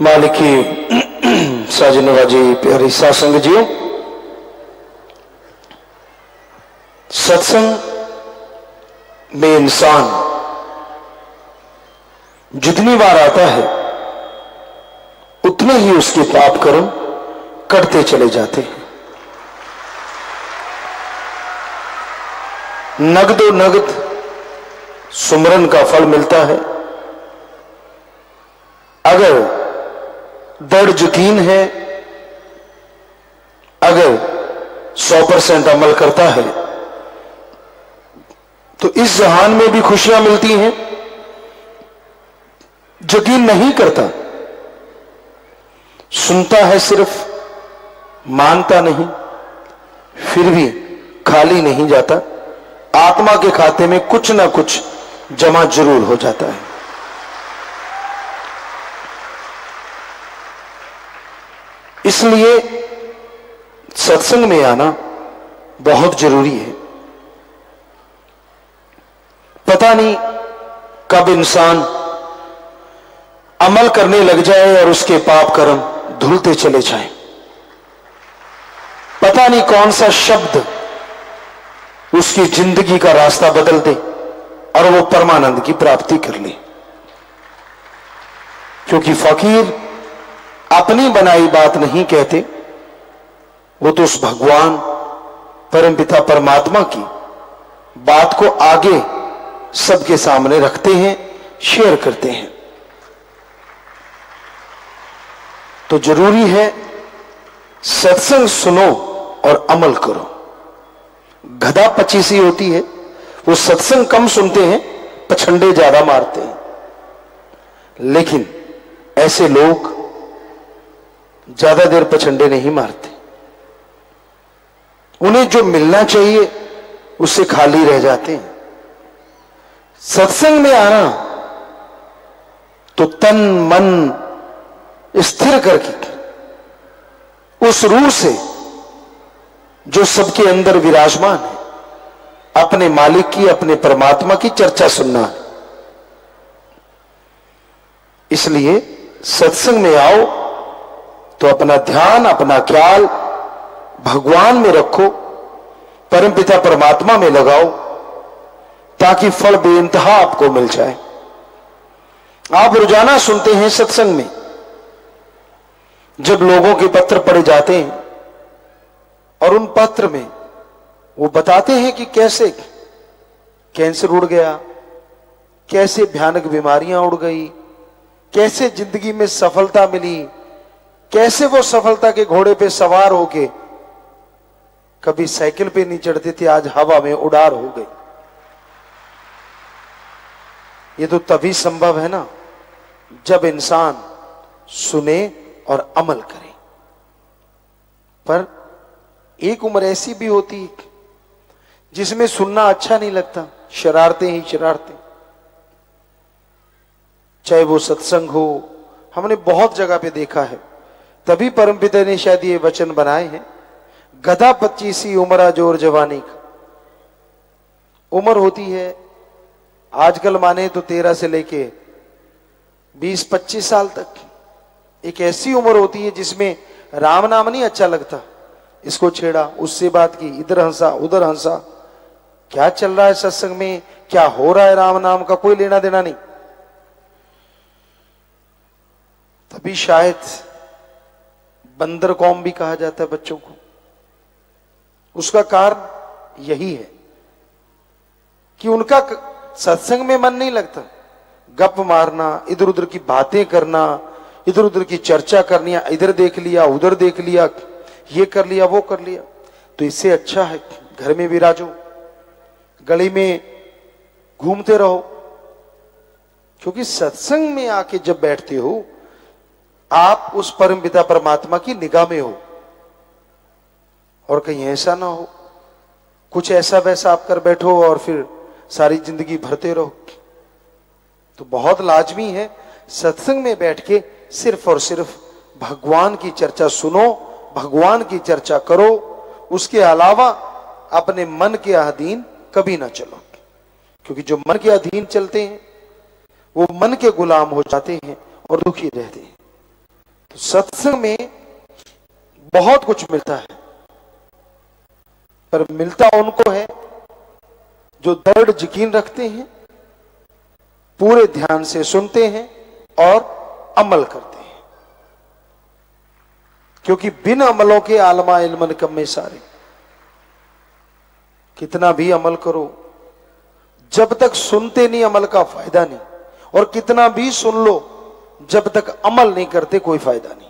मालिक की साजनवाजी प्यारी सासंग जियो, सत्संग में इंसान जितनी बार आता है उतने ही उसके पाप कर्म कटते चले जाते हैं। नगदो नगद सुमरन का फल मिलता है। अगर दृढ़ यकीन है, अगर 100% अमल करता है तो इस जहान में भी खुशियां मिलती हैं। यकीन नहीं करता, सुनता है सिर्फ, मानता नहीं, फिर भी खाली नहीं जाता। आत्मा के खाते में कुछ ना कुछ जमा जरूर हो जाता है। इसलिए सत्संग में आना बहुत जरूरी है। पता नहीं कब इंसान अमल करने लग जाए और उसके पाप कर्म धुलते चले जाएं। पता नहीं कौन सा शब्द उसकी जिंदगी का रास्ता बदल दे और वो परमानंद की प्राप्ति कर ले। क्योंकि फकीर अपनी बनाई बात नहीं कहते, वो तो उस भगवान परमपिता परमात्मा की बात को आगे सबके सामने रखते हैं, शेयर करते हैं। तो जरूरी है सत्संग सुनो और अमल करो। गधा पचीसी होती है, वो सत्संग कम सुनते हैं, पछंडे ज्यादा मारते हैं। लेकिन ऐसे लोग ज्यादा देर पछंडे नहीं मारते। उन्हें जो मिलना चाहिए उससे खाली रह जाते हैं। सत्संग में आना तो तन मन स्थिर करके उस रूह से जो सबके अंदर विराजमान है, अपने मालिक की, अपने परमात्मा की चर्चा सुनना है। इसलिए सत्संग में आओ तो अपना ध्यान, अपना ख्याल भगवान में रखो, परमपिता परमात्मा में लगाओ, ताकि फल बेइंतहा आपको मिल जाए। आप रोजाना सुनते हैं सत्संग में, जब लोगों के पत्र पढ़े जाते हैं और उन पत्र में वो बताते हैं कि कैसे कैंसर उड़ गया, कैसे भयानक बीमारियां उड़ गई, कैसे जिंदगी में सफलता मिली, कैसे वो सफलता के घोड़े पे सवार होके कभी साइकिल पे नहीं चढ़ते थे, आज हवा में उड़ार हो गए। ये तो तभी संभव है ना जब इंसान सुने और अमल करे। पर एक उम्र ऐसी भी होती है जिसमें सुनना अच्छा नहीं लगता, शरारतें ही शरारतें। चाहे वो सत्संग हो, हमने बहुत जगह पे देखा है। तभी परमपिता ने शायद ये वचन बनाए हैं, गधा पच्चीसी उम्रा जोर जवानी का। उम्र होती है आजकल माने तो 13 से लेके 20-25 साल तक। एक ऐसी उम्र होती है जिसमें राम नाम नहीं अच्छा लगता, इसको छेड़ा, उससे बात की, इधर हंसा उधर हंसा। क्या चल रहा है सत्संग में, क्या हो रहा है, राम नाम का कोई लेना देना नहीं। तभी शायद बंदर कौम भी कहा जाता है बच्चों को। उसका कारण यही है कि उनका सत्संग में मन नहीं लगता। गप मारना, इधर उधर की बातें करना, इधर उधर की चर्चा करनी, इधर देख लिया उधर देख लिया, ये कर लिया वो कर लिया। तो इससे अच्छा है घर में विराजो, गली में घूमते रहो। क्योंकि सत्संग में आके जब बैठते हो आप उस परमपिता परमात्मा की निगाह में हो। और कहीं ऐसा ना हो कुछ ऐसा वैसा आप कर बैठो और फिर सारी जिंदगी भरते रहो। तो बहुत लाजमी है सत्संग में बैठ के सिर्फ और सिर्फ भगवान की चर्चा सुनो, भगवान की चर्चा करो। उसके अलावा अपने मन के अधीन कभी ना चलो। क्योंकि जो मन के अधीन चलते हैं वो मन के गुलाम हो जाते हैं और दुखी रहते हैं। तो सत्संग में बहुत कुछ मिलता है, पर मिलता उनको है जो दृढ़ यकीन रखते हैं, पूरे ध्यान से सुनते हैं और अमल करते हैं। क्योंकि बिन अमलों के आलमा इल्मन कम में सारे, कितना भी अमल करो जब तक सुनते नहीं अमल का फायदा नहीं, और कितना भी सुन लो जब तक अमल नहीं करते कोई फायदा नहीं।